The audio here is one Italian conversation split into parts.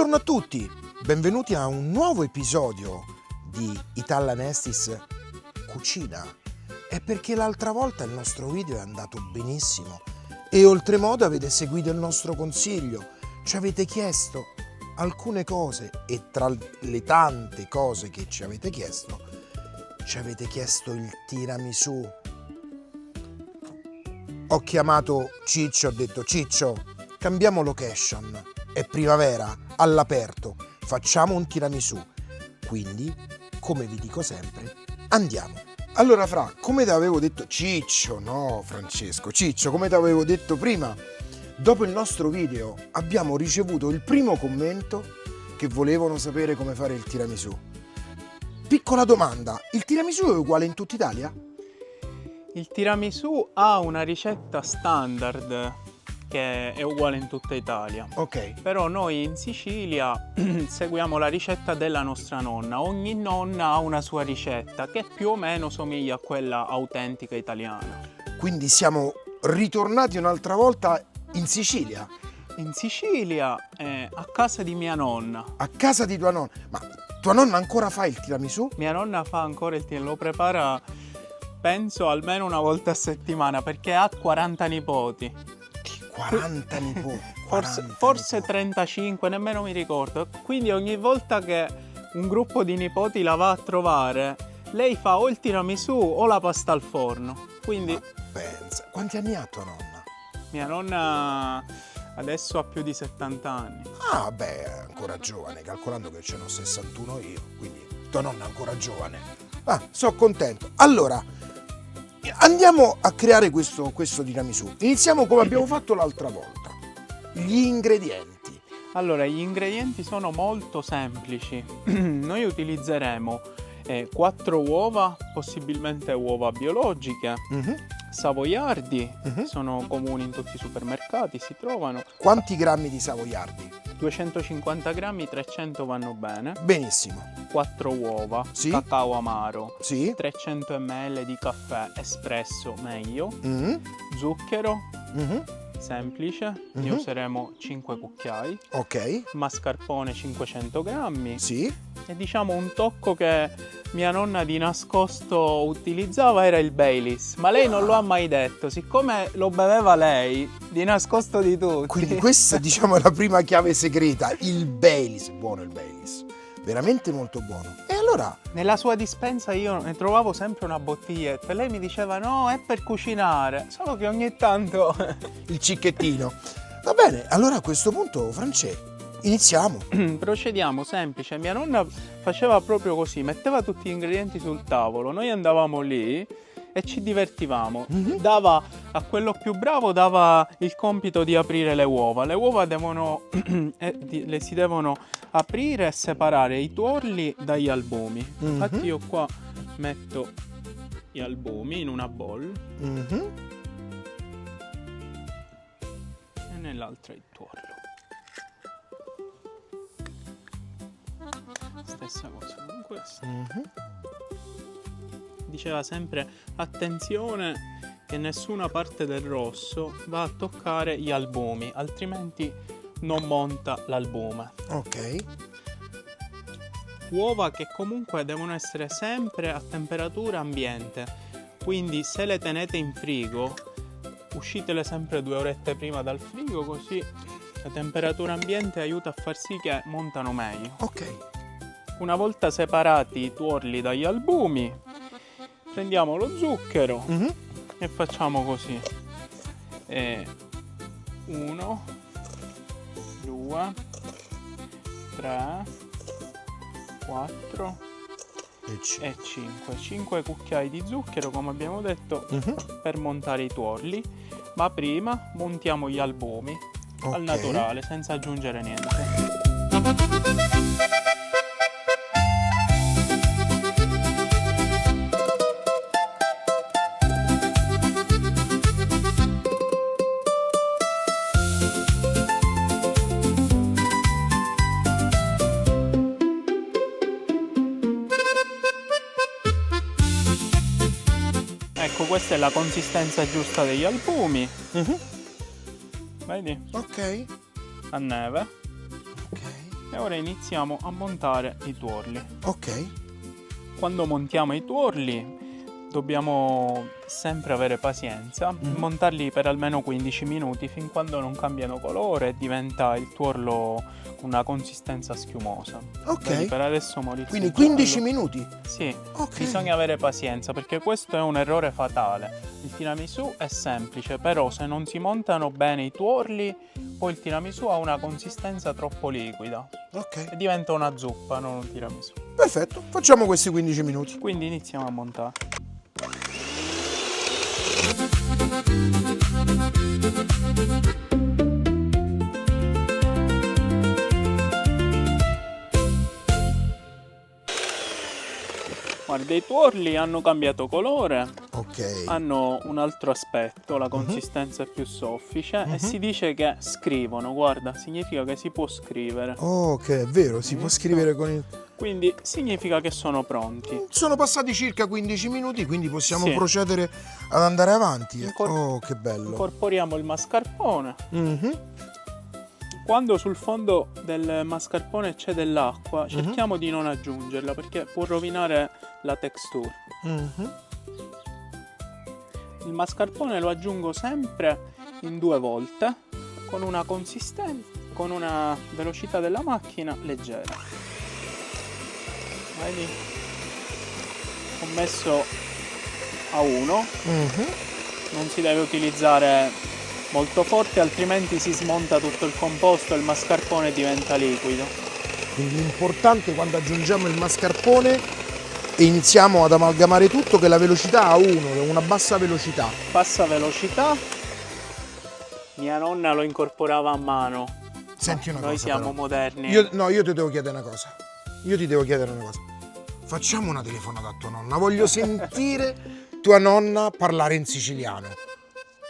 Buongiorno a tutti, benvenuti a un nuovo episodio di Italian Estis Cucina. È perché l'altra volta il nostro video è andato benissimo e oltremodo avete seguito il nostro consiglio, ci avete chiesto alcune cose e tra le tante cose che ci avete chiesto il tiramisù. Ho chiamato Ciccio, ho detto Ciccio, cambiamo location, è primavera, all'aperto, facciamo un tiramisù. Quindi, come vi dico sempre, andiamo. Allora Fra, come ti avevo detto, Ciccio, no Francesco, Ciccio, come ti avevo detto prima, dopo il nostro video abbiamo ricevuto il primo commento che volevano sapere come fare il tiramisù. Piccola domanda, il tiramisù è uguale in tutta Italia? Il tiramisù ha una ricetta standard che è uguale in tutta Italia. Ok. Però noi in Sicilia seguiamo la ricetta della nostra nonna. Ogni nonna ha una sua ricetta che più o meno somiglia a quella autentica italiana. Quindi siamo ritornati un'altra volta in Sicilia? In Sicilia, a casa di mia nonna. A casa di tua nonna? Ma tua nonna ancora fa il tiramisù? Mia nonna fa ancora il tiramisù, lo prepara penso almeno una volta a settimana perché ha 40 nipoti. 40 nipoti? Forse 35, nemmeno mi ricordo. Quindi ogni volta che un gruppo di nipoti la va a trovare, lei fa o il tiramisù o la pasta al forno. Quindi pensa, quanti anni ha tua nonna? mia nonna adesso ha più di 70 anni. Ah beh, è ancora giovane, calcolando che ce n'ho 61 io, quindi tua nonna è ancora giovane. Ah, sono contento. Allora, andiamo a creare questo tiramisù. Iniziamo come abbiamo fatto l'altra volta. Gli ingredienti. Allora, gli ingredienti sono molto semplici. Noi utilizzeremo 4 uova, possibilmente uova biologiche, savoiardi, sono comuni in tutti i supermercati, si trovano. Quanti grammi di savoiardi? 250 grammi, 300 vanno bene. Benissimo. 4 uova, Sì. cacao amaro, Sì. 300 ml di caffè espresso meglio, zucchero semplice, ne useremo 5 cucchiai, Ok. mascarpone 500 grammi Sì. e diciamo un tocco che mia nonna di nascosto utilizzava era il Baileys, ma lei non lo ha mai detto, siccome lo beveva lei di nascosto di tutti. Quindi questa diciamo è la prima chiave segreta, il Baileys. Buono il Baileys, veramente molto buono. E allora? Nella sua dispensa io ne trovavo sempre una bottiglietta e lei mi diceva no, è per cucinare, solo che ogni tanto... Il cicchettino. Va bene, allora a questo punto, France, iniziamo. Procediamo, semplice. Mia nonna faceva proprio così, metteva tutti gli ingredienti sul tavolo, noi andavamo lì e ci divertivamo. Dava a quello più bravo, dava il compito di aprire le uova. Le uova devono le si devono aprire e separare i tuorli dagli albumi. Infatti io qua metto gli albumi in una bowl e nell'altra il tuorlo. Stessa cosa con questo. Diceva sempre attenzione che nessuna parte del rosso va a toccare gli albumi, altrimenti non monta l'albume. Ok. Uova che comunque devono essere sempre a temperatura ambiente, quindi se le tenete in frigo uscitele sempre 2 orette prima dal frigo, così la temperatura ambiente aiuta a far sì che montano meglio. Ok. Una volta separati i tuorli dagli albumi, prendiamo lo zucchero e facciamo così. 1, 2, 3, 4 e 5. 5 cucchiai di zucchero, come abbiamo detto, per montare i tuorli. Ma prima montiamo gli albumi al naturale, senza aggiungere niente. Ecco, questa è la consistenza giusta degli albumi. Vedi? Ok. A neve. Ok. E ora iniziamo a montare i tuorli. Ok. Quando montiamo i tuorli dobbiamo sempre avere pazienza, montarli per almeno 15 minuti fin quando non cambiano colore e diventa il tuorlo una consistenza schiumosa. Ok. Vedi, per adesso Maurizio, Quindi 15 minuti? Sì, Ok. bisogna avere pazienza perché questo è un errore fatale. Il tiramisù è semplice, però se non si montano bene i tuorli, poi il tiramisù ha una consistenza troppo liquida Ok. e diventa una zuppa, non un tiramisù. Perfetto, facciamo questi 15 minuti. Quindi iniziamo a montare. Guarda, i tuorli hanno cambiato colore, Ok. hanno un altro aspetto, la consistenza è più soffice e si dice che scrivono, guarda, significa che si può scrivere. Oh, ok, è vero, si può scrivere con il... Quindi significa che sono pronti. Sono passati circa 15 minuti, quindi possiamo Sì. procedere ad andare avanti. Incor- Oh, che bello. Incorporiamo il mascarpone. Mhm. Quando sul fondo del mascarpone c'è dell'acqua, cerchiamo di non aggiungerla perché può rovinare la texture. Mhm. Il mascarpone lo aggiungo sempre in 2 volte con una consistenza, con una velocità della macchina leggera. Vedi? Ho messo a 1, Mhm. non si deve utilizzare molto forte altrimenti si smonta tutto il composto e il mascarpone diventa liquido. Quindi l'importante quando aggiungiamo il mascarpone e iniziamo ad amalgamare tutto che la velocità a 1, è una bassa velocità. Bassa velocità. Mia nonna lo incorporava a mano. Senti una Noi cosa. siamo però. moderni. Io ti devo chiedere una cosa. Io ti devo chiedere una cosa. Facciamo una telefonata a tua nonna. Voglio sentire tua nonna parlare in siciliano.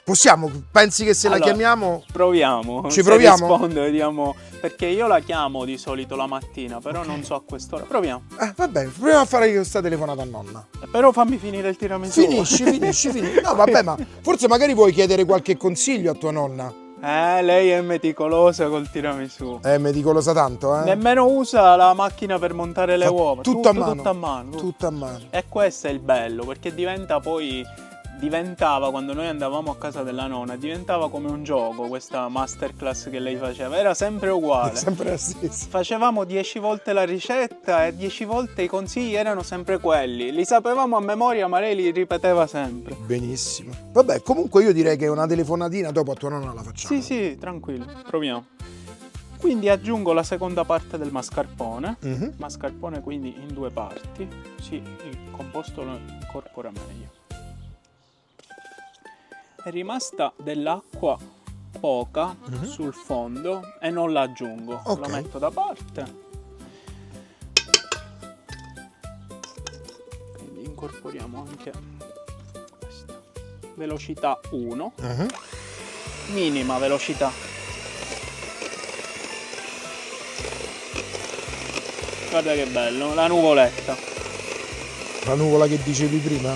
Possiamo? Pensi che se la Allora, chiamiamo... Proviamo. Ci Se proviamo? risponde, vediamo. Perché io la chiamo di solito la mattina, però non so a quest'ora. Proviamo. Va bene, proviamo a fare questa telefonata a nonna. Però fammi finire il tiramisù. Finisci. No, vabbè, ma forse magari vuoi chiedere qualche consiglio a tua nonna. Lei è meticolosa col tiramisù. Mi dico lo sa tanto, eh? Nemmeno usa la macchina per montare le uova. Tutto a mano. Tutto a mano. Tutto a mano. E questo è il bello, perché diventava quando noi andavamo a casa della nonna, diventava come un gioco questa masterclass che lei faceva, era sempre uguale. Sempre la stessa. Facevamo 10 volte la ricetta e 10 volte i consigli erano sempre quelli. Li sapevamo a memoria, ma lei li ripeteva sempre. Benissimo. Vabbè, comunque io direi che una telefonatina dopo a tua nonna la facciamo. Sì, tranquillo, proviamo. Quindi aggiungo la seconda parte del mascarpone. Mhm. Mascarpone quindi in 2 parti, così il composto lo incorpora meglio. È rimasta dell'acqua poca sul fondo e non la aggiungo, Ok. la metto da parte. Quindi incorporiamo anche questa. Velocità 1, Mhm. minima velocità. Guarda che bello, la nuvoletta. La nuvola che dicevi prima?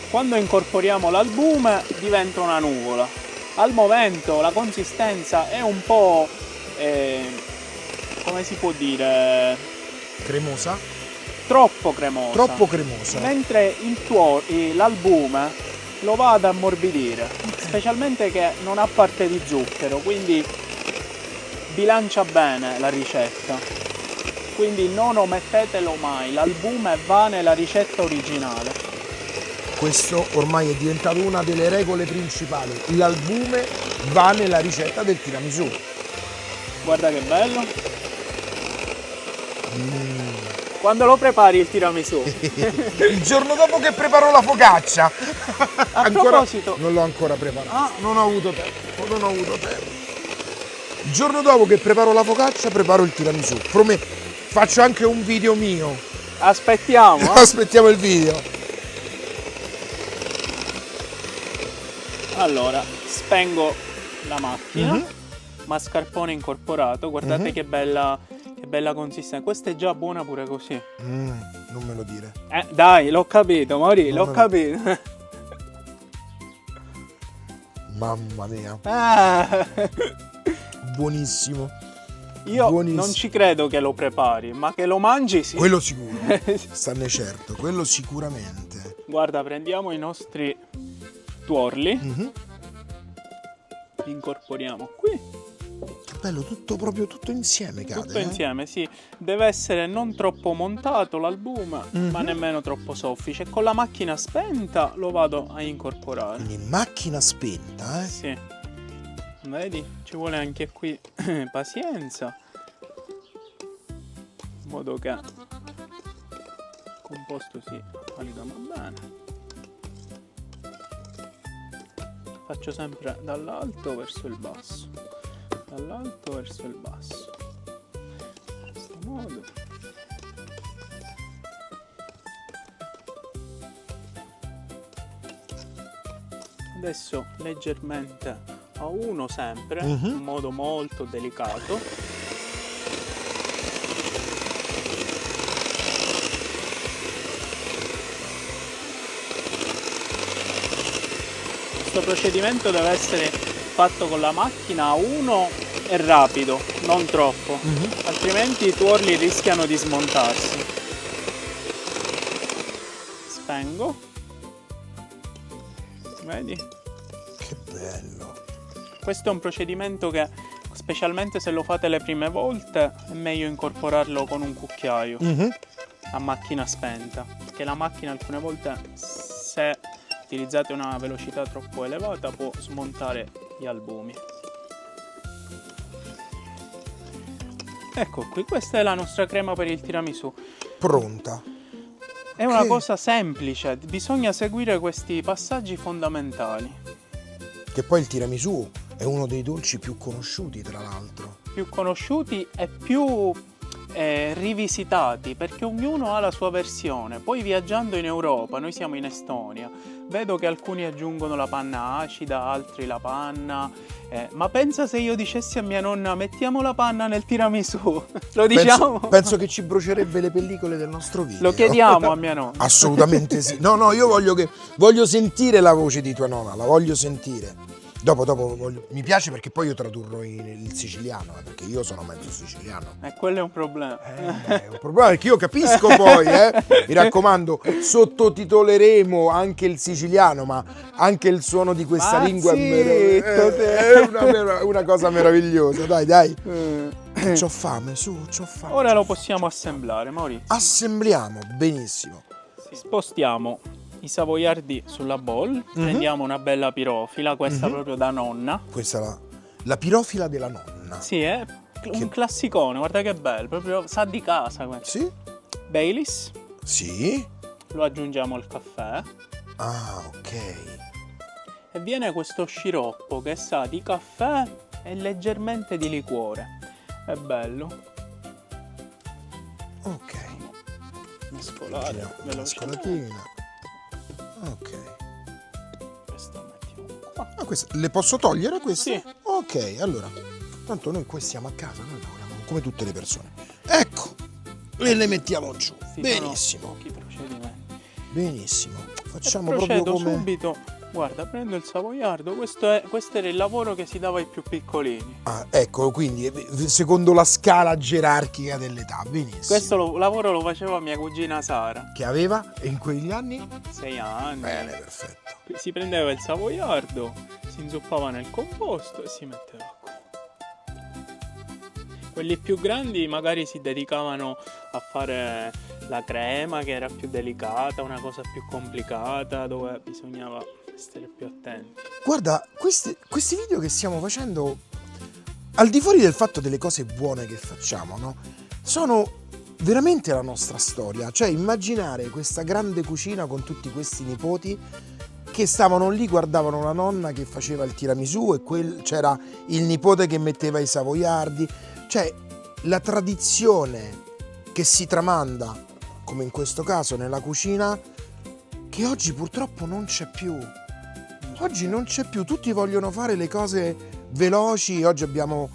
Quando incorporiamo l'albume diventa una nuvola. Al momento la consistenza è un po', come si può dire, Cremosa? troppo cremosa. Troppo cremosa. Mentre l'albume lo va ad ammorbidire, specialmente che non ha parte di zucchero, quindi bilancia bene la ricetta. Quindi non omettetelo mai, l'albume va nella ricetta originale. Questo ormai è diventato una delle regole principali. L'albume va nella ricetta del tiramisù. Guarda che bello. Quando lo prepari il tiramisù? Il giorno dopo che preparo la focaccia. A proposito, Non l'ho ancora preparato. Non ho avuto tempo. Il giorno dopo che preparo la focaccia, preparo il tiramisù. Faccio anche un video mio. aspettiamo. Aspettiamo il video. Allora, spengo la macchina, mascarpone incorporato, guardate che bella consistenza. Questa è già buona pure così. Non me lo dire. Dai, l'ho capito, Mauri, l'ho capito. Mamma mia, Ah. buonissimo. Io Buonissimo. non ci credo che lo prepari, ma che lo mangi sì. Quello sicuro, stanne certo, quello sicuramente. Guarda, prendiamo i nostri tuorli, Mhm. li incorporiamo qui, Che bello, proprio tutto insieme cade. tutto insieme, sì. Deve essere non troppo montato l'albume, ma Mhm. nemmeno troppo soffice. Con la macchina spenta lo vado a incorporare. Quindi macchina spenta, Sì. Vedi? Ci vuole anche qui pazienza, in modo che il composto si amalgama bene. Faccio sempre dall'alto verso il basso, dall'alto verso il basso, in questo modo. Adesso leggermente a uno sempre, Mhm. in modo molto delicato. Questo procedimento deve essere fatto con la macchina a uno e rapido, non troppo, altrimenti i tuorli rischiano di smontarsi. Spengo. Vedi? Che bello. Questo è un procedimento che, specialmente se lo fate le prime volte, è meglio incorporarlo con un cucchiaio Mhm. a macchina spenta, perché la macchina alcune volte, se utilizzate una velocità troppo elevata, può smontare gli albumi. Ecco qui, questa è la nostra crema per il tiramisù. Pronta. È una Ok. cosa semplice, bisogna seguire questi passaggi fondamentali. Che poi il tiramisù è uno dei dolci più conosciuti, tra l'altro. Più conosciuti e più rivisitati, perché ognuno ha la sua versione. Poi viaggiando in Europa, noi siamo in Estonia, vedo che alcuni aggiungono la panna acida, altri la panna, ma pensa se io dicessi a mia nonna mettiamo la panna nel tiramisù, lo diciamo? Penso che ci brucierebbe le pellicole del nostro video. Lo chiediamo a mia nonna. Assolutamente sì. No, io voglio sentire la voce di tua nonna, la voglio sentire. Dopo mi piace perché poi io tradurrò il siciliano, perché io sono mezzo siciliano. Quello è un problema. È un problema perché io capisco poi, mi raccomando, sottotitoleremo anche il siciliano, ma anche il suono di questa Ma lingua zitto te. è una cosa meravigliosa. Dai, c'ho fame, c'ho fame. Ora lo possiamo assemblare, Maurizio. Assembliamo, benissimo. Spostiamo i savoiardi sulla bowl, prendiamo una bella pirofila, questa proprio da nonna. Questa è la pirofila della nonna. Sì, è un classicone, guarda che bello, proprio sa di casa questo. Sì? Baileys, Sì? lo aggiungiamo al caffè Ah, ok. e viene questo sciroppo che sa di caffè e leggermente di liquore. È bello. Ok. Mescolare Una velocemente. scolatina. Ok. Questo mettiamo qua. Ah, le posso togliere queste? Sì. Ok, allora. Tanto noi qua siamo a casa, noi lavoriamo come tutte le persone. Ecco! E le mettiamo giù. Sì, Benissimo. sono pochi procedimenti. Facciamo E proprio procedo come... subito. Guarda, prendo il savoiardo, questo era il lavoro che si dava ai più piccolini. Ah, ecco, quindi secondo la scala gerarchica dell'età. Benissimo. Questo lavoro lo faceva mia cugina Sara, Che aveva in quegli anni? 6 anni. Bene, perfetto. Si prendeva il savoiardo, si inzuppava nel composto e si metteva qui. Quelli più grandi magari si dedicavano a fare la crema, che era più delicata, una cosa più complicata, dove bisognava essere più attenti. Guarda, questi video che stiamo facendo, al di fuori del fatto delle cose buone che facciamo, no? Sono veramente la nostra storia. Cioè, immaginare questa grande cucina con tutti questi nipoti che stavano lì, guardavano la nonna che faceva il tiramisù e c'era il nipote che metteva i savoiardi. Cioè, la tradizione che si tramanda, come in questo caso nella cucina, che oggi purtroppo non c'è più. Oggi non c'è più, tutti vogliono fare le cose veloci, oggi abbiamo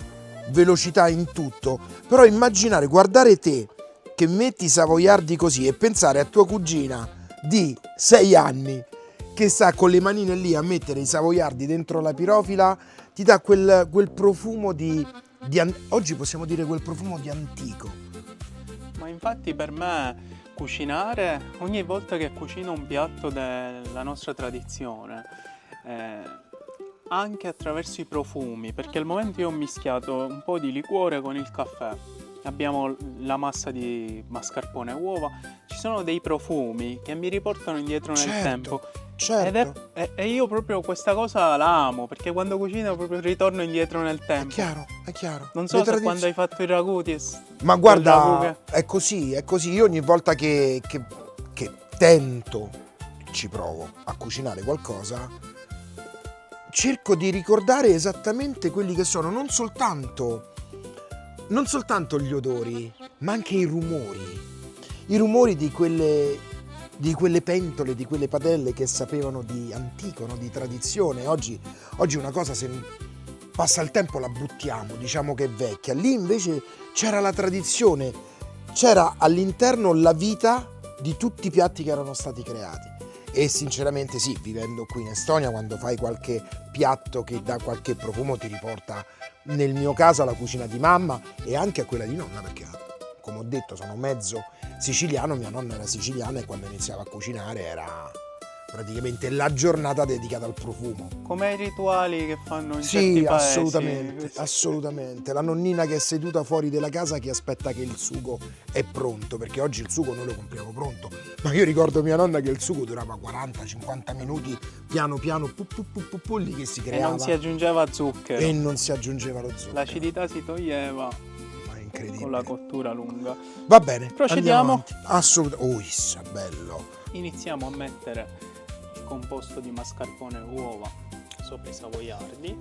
velocità in tutto, però immaginare, guardare te che metti i savoiardi così e pensare a tua cugina di 6 anni che sta con le manine lì a mettere i savoiardi dentro la pirofila, ti dà quel profumo di oggi possiamo dire quel profumo di antico. Ma infatti per me cucinare, ogni volta che cucino un piatto della nostra tradizione, anche attraverso i profumi, perché al momento io ho mischiato un po' di liquore con il caffè, abbiamo la massa di mascarpone e uova, ci sono dei profumi che mi riportano indietro nel Certo, tempo. certo. E io proprio questa cosa la amo, perché quando cucino proprio ritorno indietro nel È tempo. chiaro. Non so Le se quando hai fatto i ragù Ma ragù guarda, è così. Io ogni volta che tento, ci provo a cucinare qualcosa, cerco di ricordare esattamente quelli che sono non soltanto gli odori, ma anche i rumori di quelle pentole, di quelle padelle che sapevano di antico, no? Di tradizione. Oggi una cosa, se passa il tempo, la buttiamo, diciamo che è vecchia. Lì invece c'era la tradizione, c'era all'interno la vita di tutti i piatti che erano stati creati. E sinceramente sì, vivendo qui in Estonia, quando fai qualche piatto che dà qualche profumo, ti riporta, nel mio caso, alla cucina di mamma e anche a quella di nonna, perché come ho detto sono mezzo siciliano, mia nonna era siciliana e quando iniziava a cucinare era praticamente la giornata dedicata al profumo. come i rituali che fanno in Sì, certi paesi. assolutamente, Sì. assolutamente. La nonnina che è seduta fuori della casa che aspetta che il sugo è pronto, perché oggi il sugo noi lo compriamo pronto. Ma io ricordo mia nonna che il sugo durava 40-50 minuti, piano piano, lì che si E creava. non si aggiungeva zucchero. E non si aggiungeva lo zucchero. L'acidità si toglieva Ma è incredibile. con la cottura lunga. Va bene, Procediamo. Assolutamente. Bello. Iniziamo a mettere il composto di mascarpone e uova sopra i savoiardi.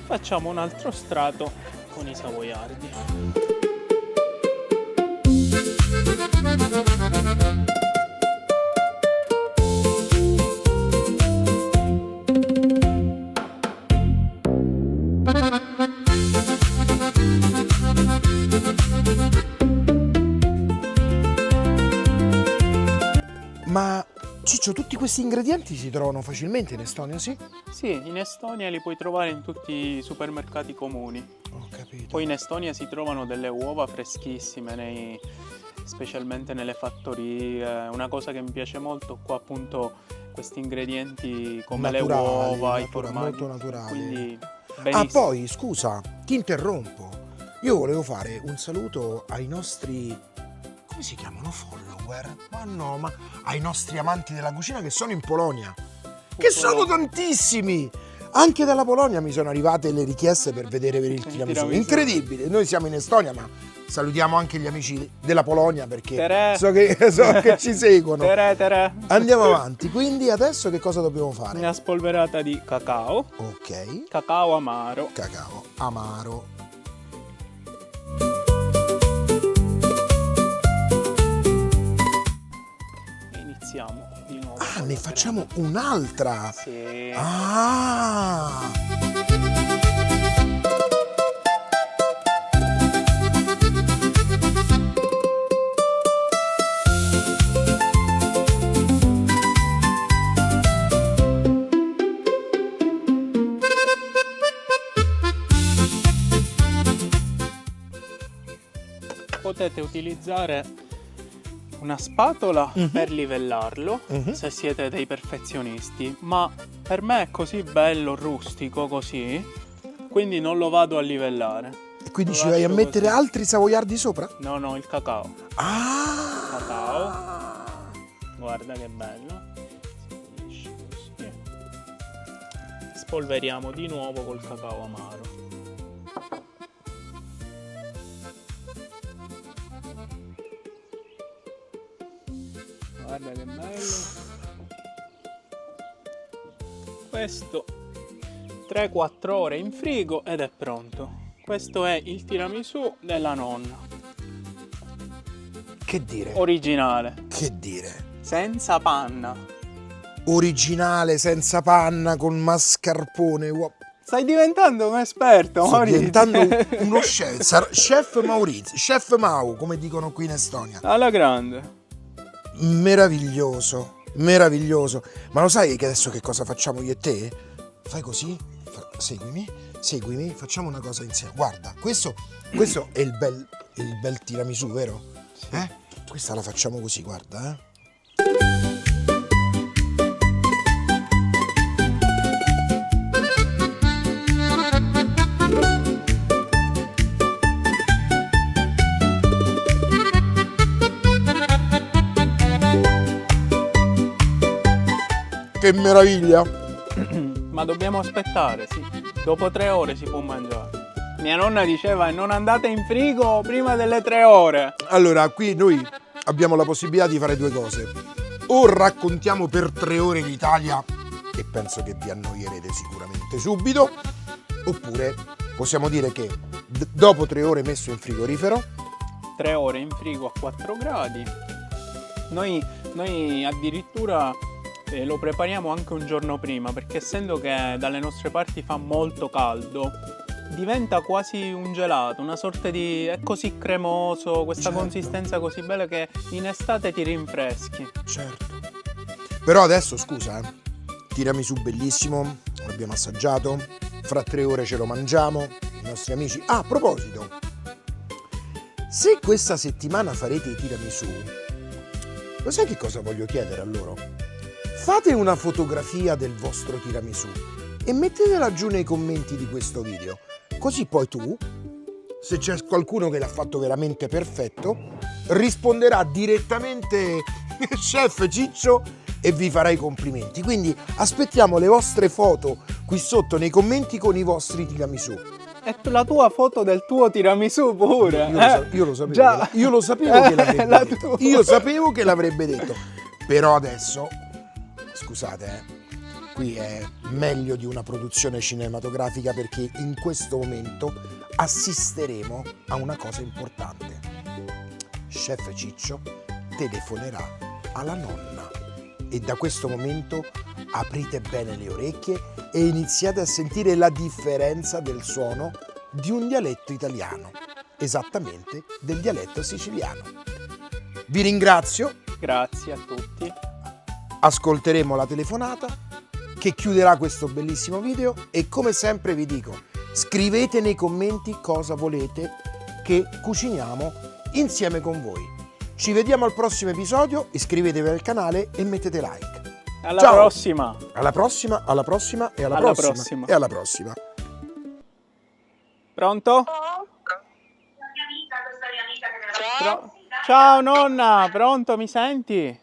Facciamo un altro strato con i savoiardi. Ma Ciccio, tutti questi ingredienti si trovano facilmente in Estonia, sì? Sì, in Estonia li puoi trovare in tutti i supermercati comuni. Ho capito. Poi in Estonia si trovano delle uova freschissime, specialmente nelle fattorie. Una cosa che mi piace molto qua, appunto, questi ingredienti come Naturali, le uova, i natura- formaggi. molto naturali. Quindi Ah, benissimo. poi, scusa, ti interrompo. Io volevo fare un saluto ai nostri, come si chiamano, follower? Ma no, ma ai nostri amanti della cucina che sono in Polonia. Che sono tantissimi! Anche dalla Polonia mi sono arrivate le richieste per vedere il tiramisù. tiramisù. Incredibile, noi siamo in Estonia, ma salutiamo anche gli amici della Polonia perché Tere. so che ci seguono. Tere. Andiamo avanti, quindi adesso che cosa dobbiamo fare? Una spolverata di cacao, Ok, cacao amaro. cacao amaro. E iniziamo di nuovo. Ah, con ne la facciamo un'altra. Sì. Ah! Potete utilizzare una spatola per livellarlo se siete dei perfezionisti, ma per me è così bello rustico così, quindi non lo vado a livellare. E quindi Lo ci vai a lascio mettere così. altri savoiardi sopra? No, il cacao. Ah! Cacao. Guarda che bello. Si pulisce così. Spolveriamo di nuovo col cacao amaro. Guarda che bello. Questo 3-4 ore in frigo ed è pronto. Questo è il tiramisù della nonna. Che dire? Originale, Che dire? senza panna. Originale, senza panna, con mascarpone. Stai diventando un esperto, Sto Maurizio. diventando uno chef. Chef Maurizio, chef Mau, come dicono qui in Estonia. Alla grande. Meraviglioso, Meraviglioso. Ma lo sai che adesso che cosa facciamo io e te? Fai così, seguimi, facciamo una cosa insieme. Guarda, questo è il bel tiramisù, vero? Questa la facciamo così, guarda, Che meraviglia! Ma dobbiamo aspettare, sì. Dopo 3 ore si può mangiare. Mia nonna diceva non andate in frigo prima delle 3 ore. Allora, qui noi abbiamo la possibilità di fare due cose. O raccontiamo per 3 ore l'Italia, e penso che vi annoierete sicuramente subito, oppure possiamo dire che dopo 3 ore messo in frigorifero, 3 ore in frigo a 4 gradi. Noi addirittura lo prepariamo anche un giorno prima, perché essendo che dalle nostre parti fa molto caldo, diventa quasi un gelato, una sorta di... è così cremoso, questa Certo. consistenza così bella che in estate ti rinfreschi. certo. Però adesso, scusa, tiramisù bellissimo, l'abbiamo assaggiato, fra 3 ore ce lo mangiamo, i nostri amici... Ah, a proposito, se questa settimana farete i tiramisù, lo sai che cosa voglio chiedere a loro? Fate una fotografia del vostro tiramisù e mettetela giù nei commenti di questo video, così poi tu, se c'è qualcuno che l'ha fatto veramente perfetto, risponderà direttamente Chef Ciccio e vi farà i complimenti. Quindi aspettiamo le vostre foto qui sotto nei commenti con i vostri tiramisù. E la tua foto del tuo tiramisù pure. Io lo sapevo, Già. io lo sapevo che l'avrebbe La detto. tua. Io sapevo che l'avrebbe detto. Però adesso, scusate, qui è meglio di una produzione cinematografica, perché in questo momento assisteremo a una cosa importante. Chef Ciccio telefonerà alla nonna e da questo momento aprite bene le orecchie e iniziate a sentire la differenza del suono di un dialetto italiano, esattamente del dialetto siciliano. Vi ringrazio, Grazie a tutti. ascolteremo la telefonata che chiuderà questo bellissimo video e come sempre vi dico, scrivete nei commenti cosa volete che cuciniamo insieme con voi. Ci vediamo al prossimo episodio, iscrivetevi al canale e mettete like. Alla Ciao. prossima. Alla prossima, alla prossima e alla Alla prossima. prossima. E alla prossima. Pronto? Ciao. Ciao nonna, pronto, mi senti?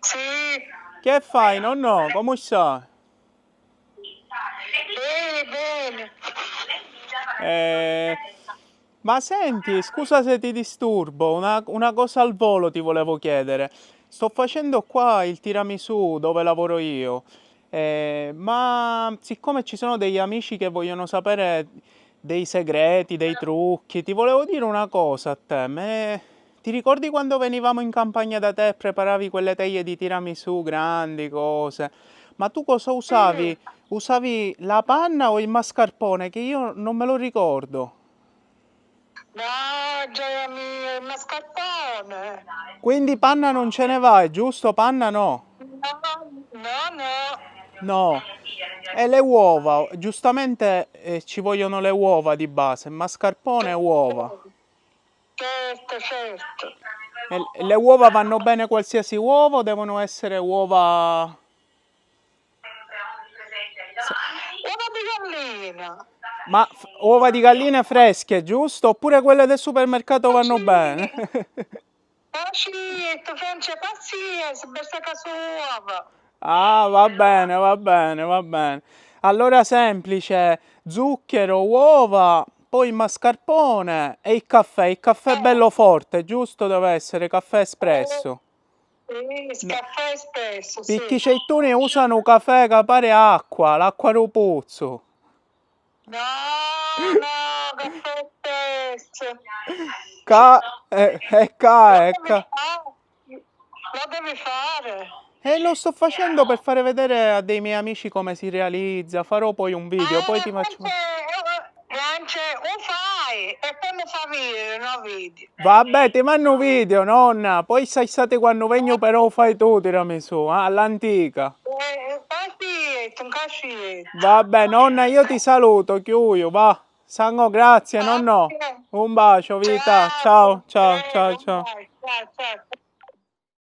Sì, Che fai, nonno? Come stai? bene. Ma senti, scusa se ti disturbo, una cosa al volo ti volevo chiedere. Sto facendo qua il tiramisù dove lavoro io, ma siccome ci sono degli amici che vogliono sapere dei segreti, dei trucchi, ti volevo dire una cosa a te. Ti ricordi quando venivamo in campagna da te e preparavi quelle teglie di tiramisù grandi, cose? Ma tu cosa usavi? Usavi la panna o il mascarpone? Che io non me lo ricordo. No, gioia mia, il mascarpone. Quindi panna non ce ne vai, giusto? Panna no. No. No. E le uova, giustamente ci vogliono le uova di base, mascarpone e uova. Certo. E le uova vanno bene qualsiasi uovo, devono essere uova... Uova di gallina. Ma uova di gallina fresche, giusto? Oppure quelle del supermercato vanno bene? Facito, faccia pazienza, basta caso uova. Ah, va bene. Allora semplice, zucchero, uova, poi mascarpone e il caffè. Il caffè bello forte, giusto? Deve essere caffè espresso. Sì, caffè spesso, sì. Perché i cettuni usano un caffè che pare acqua, l'acqua rupuzzo. No, caffè spesso. Lo devi fare. E lo sto facendo per fare vedere a dei miei amici come si realizza. Farò poi un video, poi ti faccio... Gance, o fai, E poi mi fa vedere, no, video. Vabbè, ti mando un video, nonna. Poi sai state quando vengo però fai tu tiramisù, all'antica. Cascietto, un cascietto. Vabbè, nonna, io ti saluto, chiudo, va. Sango, grazie, nonno. Un bacio, vita. Ciao, ciao, ciao, ciao. Ciao, ciao.